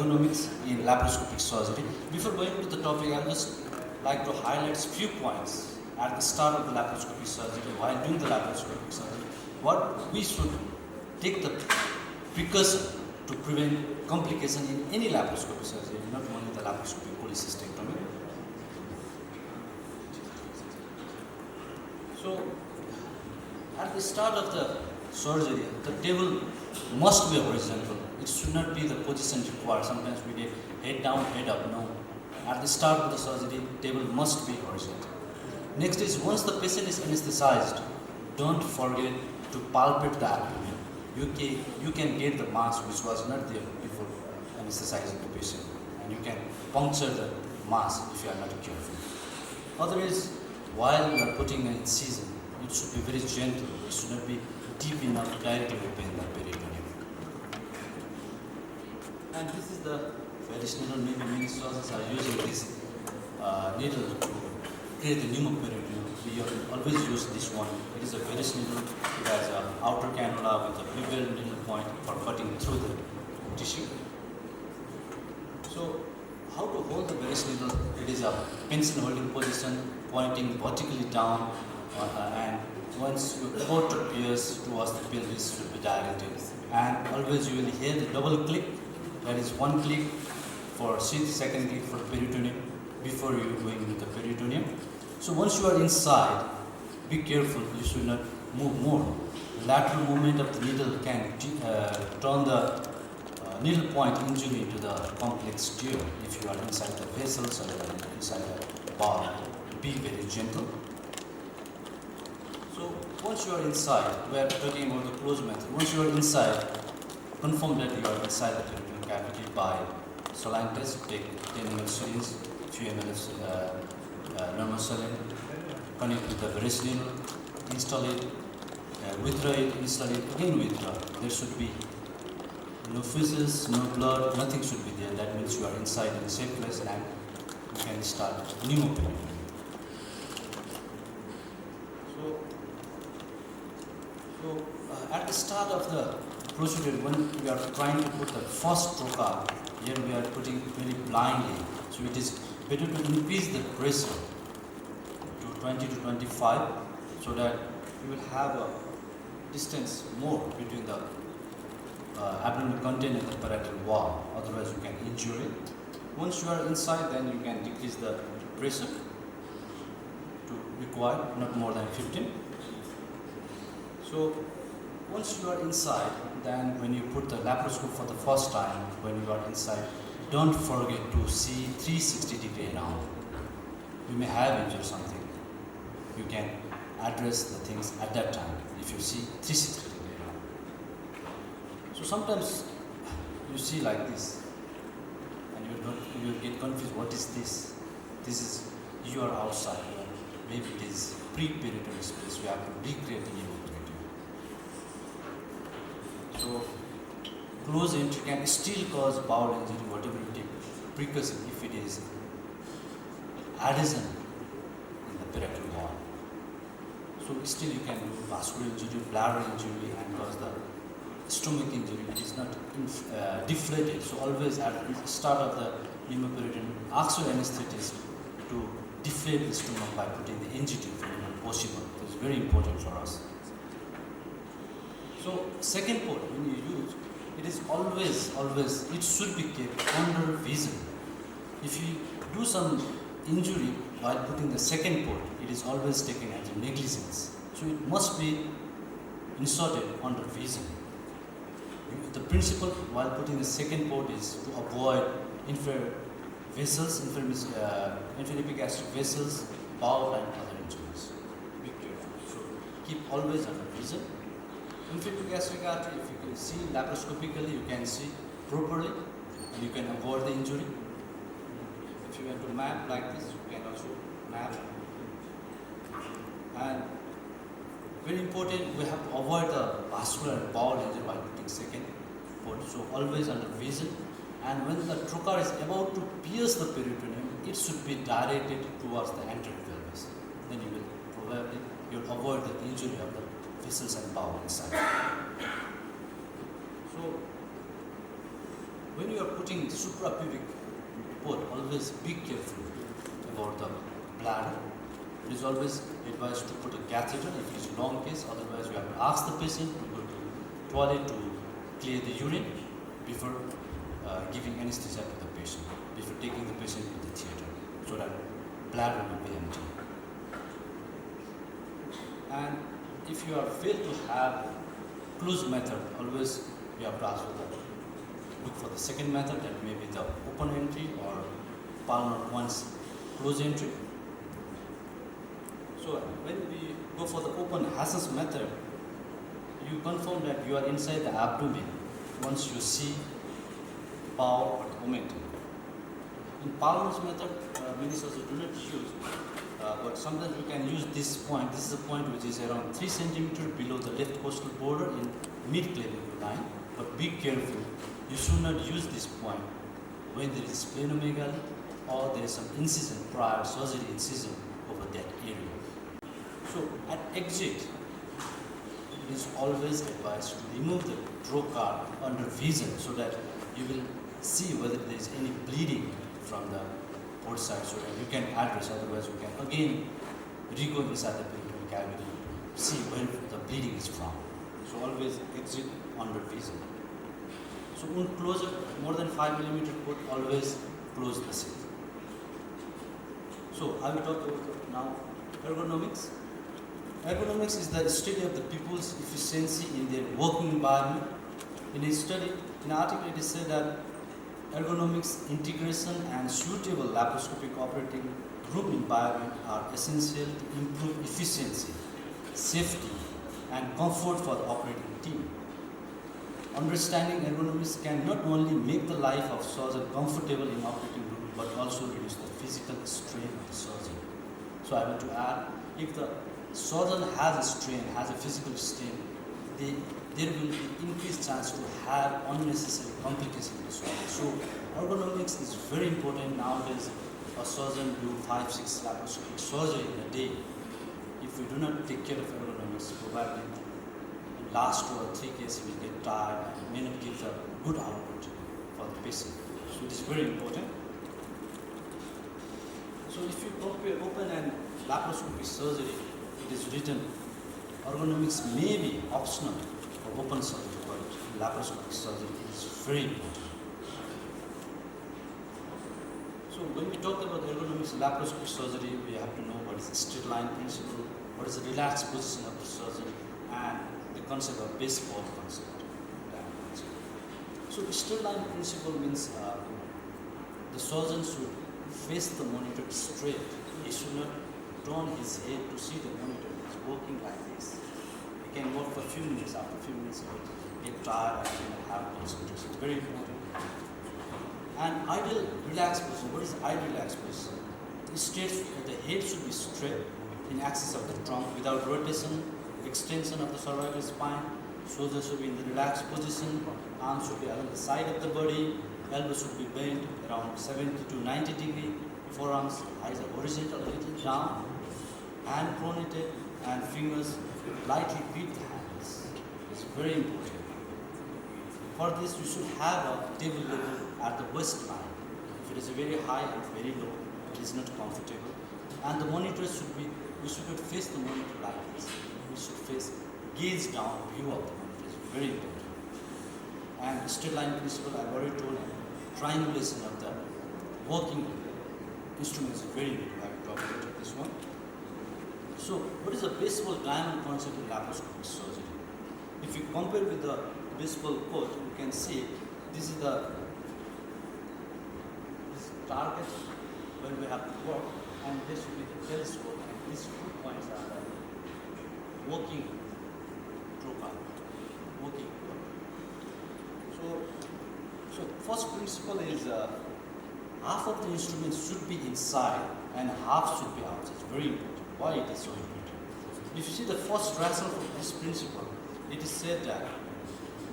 Ergonomics in laparoscopic surgery. Before going to the topic, I would just like to highlight a few points at the start of the laparoscopic surgery. While doing the laparoscopic surgery, what we should take the precaution to prevent complication in any laparoscopic surgery, not only the laparoscopic cholecystectomy. So, at the start of the surgery, the table must be horizontal. It should not be the position required. Sometimes we get head down, head up. No. At the start of the surgery, table must be horizontal. Next is, once the patient is anesthetized, don't forget to palpate the abdomen. You can get the mass which was not there before anesthetizing the patient, and you can puncture the mass if you are not careful. Otherwise, while you are putting an incision, it should be very gentle. It should not be deep enough to directly open the peritoneum. And this is the Ferris needle. Maybe many surgeons are using this needle to create the pneumoperitoneum. We always use this one. It is a Ferris needle. It has an outer cannula with a bevel needle point for cutting through the tissue. So, how to hold the Ferris needle? It is a pencil holding position, pointing vertically down, and once you about to pierce towards the pelvis should be directed. And always you will hear the double click. That is one click for sheath, second click for peritoneum before you go into the peritoneum. So once you are inside, be careful. You should not move more. Lateral movement of the needle can turn the needle point injury to the complex tear if you are inside the vessels or inside the bowel. Be very gentle. So once you are inside, we are talking about the closed method. Once you are inside, confirm that you are inside the peritoneal cavity by saline test. Take 10 ml syringe, few ml normal saline, connect with the Ferris needle, install it, withdraw it, install it, again withdraw. There should be no feces, no blood, nothing should be there. That means you are inside in a safe place and you can start pneumoperitoneum. So at the start of the procedure, when we are trying to put the first trocar, here we are putting very blindly. So it is better to increase the pressure to 20 to 25 so that you will have a distance more between the abdominal content and the parietal wall. Otherwise you can injure it. Once you are inside, then you can decrease the pressure to require not more than 15. So once you are inside, then when you put the laparoscope for the first time, when you are inside, don't forget to see 360 degree around. You may have injured something. You can address the things at that time if you see 360 degree around. So sometimes you see like this, and you get confused. What is this? This is you are outside. Maybe it is pre-peritoneal space. We have to recreate the pneumoperitoneum. So, close entry can still cause bowel injury, whatever you take precaution if it is adhesion in the parietal wall. So, still you can do vascular injury, bladder injury, and cause the stomach injury. It is not deflated. So, always at the start of the pneumoperitoneum, ask your anesthetist to deflate the stomach by putting the NG tube when possible. It is very important for us. So, second port, when you use, it is always, it should be kept under vision. If you do some injury while putting the second port, it is always taken as a negligence. So, it must be inserted under vision. The principle while putting the second port is to avoid inferior vessels, inferior gastric vessels, bowel and other injuries. Be careful. So, keep always under vision. Inferior gastric artery, if you can see laparoscopically, you can see properly and you can avoid the injury. If you want to map like this, you can also map. And very important, we have to avoid the vascular and bowel injury while putting second port. So always under vision. And when the trocar is about to pierce the peritoneum, it should be directed towards the anterior pelvis. Then you will avoid the injury of the vessels and bowel inside. So when you are putting suprapubic port, always be careful about the bladder. It is always advised to put a catheter if it is long case, otherwise you have to ask the patient to go to toilet to clear the urine before giving anesthesia to the patient, before taking the patient to the theatre, so that bladder will be empty. And if you are failed to have closed method, always you have to ask for look for the second method, that may be the open entry or palmar once closed entry. So when we go for the open Hassan's method, you confirm that you are inside the abdomen once you see bowel or omentum. In Palmer's method, many surgeons do not use, but sometimes you can use this point. This is a point which is around 3 cm below the left costal border in mid-clavicle line. But be careful, you should not use this point when there is splenomegaly or there is some incision, prior surgery incision over that area. So at exit, it is always advised to remove the trocar under vision so that you will see whether there is any bleeding from the port side, so that you can address. Otherwise, you can again re-go inside the peritoneal cavity to see where the bleeding is from. So always exit under vision. So when close more than 5 mm port, always close the seal. So I will talk about now ergonomics. Ergonomics is the study of the people's efficiency in their working environment. In a study, in an article, it is said that ergonomics, integration and suitable laparoscopic operating room environment are essential to improve efficiency, safety and comfort for the operating team. Understanding ergonomics can not only make the life of surgeon comfortable in operating room but also reduce the physical strain of the surgeon. So I want to add, if the surgeon has a strain, has a physical strain, there will be increased chance to have unnecessary complications in the surgery. So ergonomics is very important nowadays. A surgeon do 5-6 laparoscopic surgery in a day. If we do not take care of ergonomics, probably in last 2 or 3 cases we get tired and may not give a good output for the patient. So it is very important. So if you compare open and laparoscopic surgery, it is written ergonomics may be optional for open surgery, but laparoscopic surgery is very important. So when we talk about ergonomics in laparoscopic surgery, we have to know what is the straight line principle, what is the relaxed position of the surgeon, and the concept of baseball concept. So the straight line principle means the surgeon should face the monitor straight. He should not turn his head to see the monitor. He's working like this. He can work for a few minutes. After a few minutes, he will get tired and he will have concentration. It's very important. And ideal relaxed position. What is ideal relaxed position? The head should be straight in axis of the trunk without rotation, extension of the cervical spine. Shoulders should be in the relaxed position. Arms should be along the side of the body. Elbows should be bent around 70 to 90 degrees. Forearms eyes are horizontal, a little down. Hand pronated and fingers lightly grip the hands. It's very important. For this, you should have a table level at the waistline. If it is very high and very low, it is not comfortable. And the monitor should be, we should not face the monitor like this. We should face gaze down view of the monitor. It's very important. And straight line principle, I've already told you, triangulation of the working instruments is very important. I will talk about this one. So, what is the baseball diamond concept in laparoscopic surgery? If you compare with the baseball court, you can see this is the target where we have to work, and this will be the telescope, and these 2 points are the working trocar, working court. So first principle is half of the instruments should be inside and half should be outside. It's very important. Why it is so important? If you see the first rationale for this principle, it is said that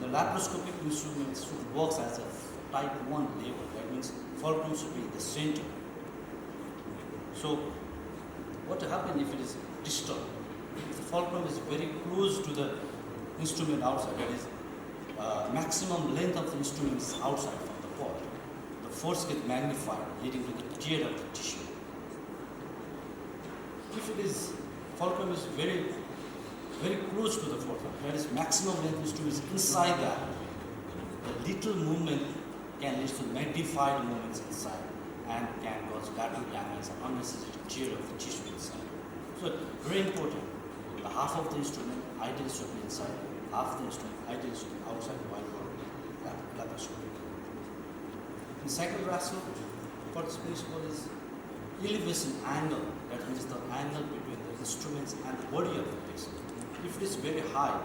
the laparoscopic instruments should work as a type 1 level. That means fulcrum should be in the center. So what will happen if it is distal? If the fulcrum is very close to the instrument outside, that is maximum length of the instrument is outside from the port. force gets magnified, leading to the tear of the tissue. If it is, fulcrum is very close to the fulcrum, that is maximum length is inside that. The little movement can lead to magnified movements inside and can cause lateral damage and unnecessary tear of the tissue inside. So very important. The half of the instrument ideally should be inside, half of the instrument ideally should be outside while laparoscopy. The second ratio for this principle is elevation angle, that means the angle between the instruments and the body of the patient. If it is very high,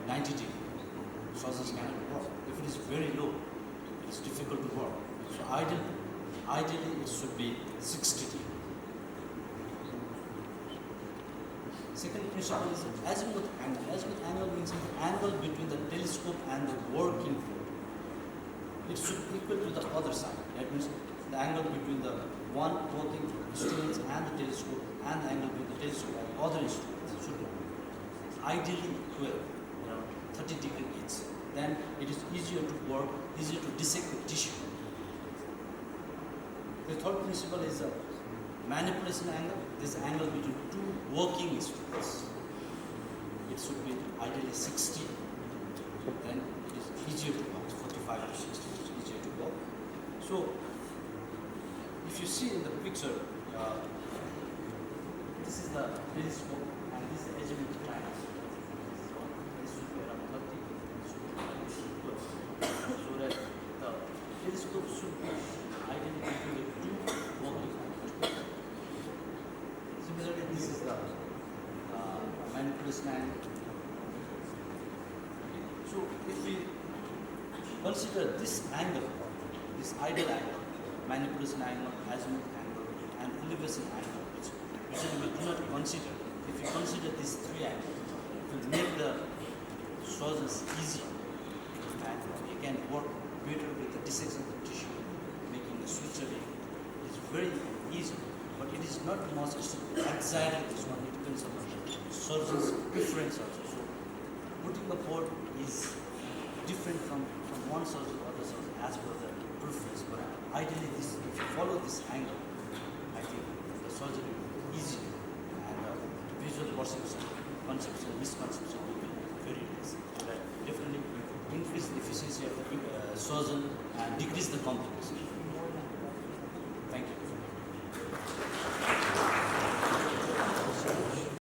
90 degree, surgeons cannot work. If it is very low, it is difficult to work. So ideally it should be 60 degree. Second principle is azimuth angle. Azimuth angle means the angle between the telescope and the working field. It should equal to the other side. That means the angle between the one working instruments and the telescope and the angle between the telescope and other instruments should be ideally equal, 30 degree each. Then it is easier to work, easier to dissect the tissue. The third principle is a manipulation angle. This angle between two working instruments. It should be ideally 60. Then it is easier to work. 45 to 60 is easier to work. So if you see in the picture, this is the telescope and this is the azimuth triangle. This should be around 30. So that the telescope should be ideally between the two working instruments. Similarly, this is the manipulation angle. So if we consider this angle, this ideal angle, manipulation angle, azimuth angle, and elevation angle, which we do not consider. If we consider these three angles, it will make the surgeons easy, and he can work better with the dissection of the tissue, making the suturing is very easy. But it is not much exactly this one. It depends on the surgeon's preference also. So putting the board is different from one surgeon to other surgeon as per the preference. But ideally, if you follow this angle, I think the surgery will be easy and visual perception, conception, misconception will be very less. That definitely will increase the efficiency of the surgeon and decrease the complication.